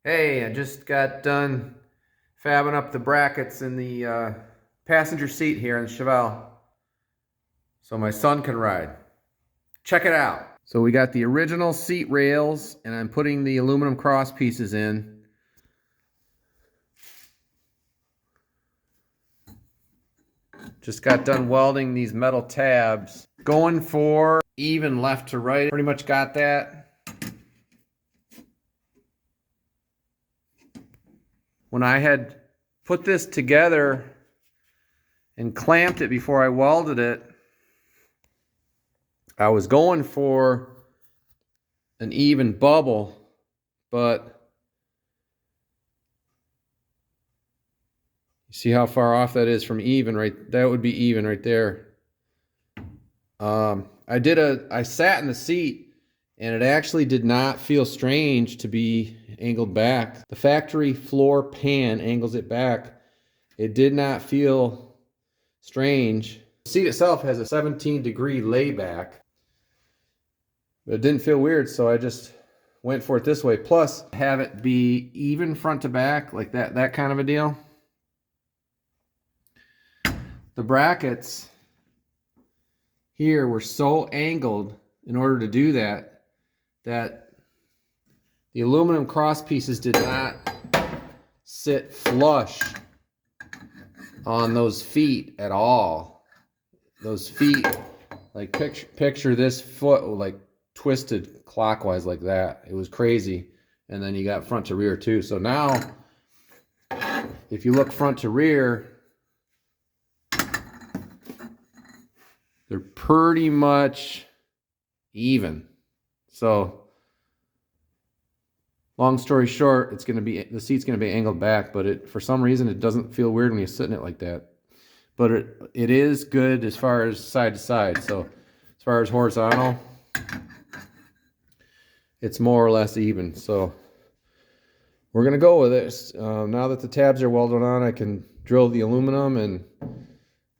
Hey, I just got done fabbing up the brackets in the passenger seat here in the Chevelle so my son can ride. Check it out. So we got the original seat rails and I'm putting the aluminum cross pieces in. Just got done welding these metal tabs. Going for even left to right. Pretty much got that. When I had put this together and clamped it before I welded it, I was going for an even bubble, but you see how far off that is from even, right? That would be even right there. I sat in the seat and it actually did not feel strange to be angled back. The factory floor pan angles it back. It did not feel strange. The seat itself has a 17-degree layback, but it didn't feel weird, so I just went for it this way. Plus, have it be even front to back, like that kind of a deal. The brackets here were so angled in order to do that the aluminum cross pieces did not sit flush on those feet at all. Those feet, like picture this foot like twisted clockwise like that. It was crazy. And then you got front to rear too. So now, if you look front to rear, they're pretty much even. So, long story short, the seat's gonna be angled back, but for some reason it doesn't feel weird when you sit in it like that. But it is good as far as side to side. So as far as horizontal, it's more or less even. So we're gonna go with this. Now that the tabs are welded on, I can drill the aluminum and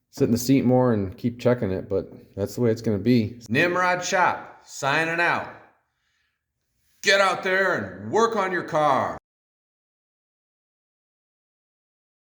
sit in the seat more and keep checking it, but that's the way it's gonna be. Nimrod Shop, signing out. Get out there and work on your car.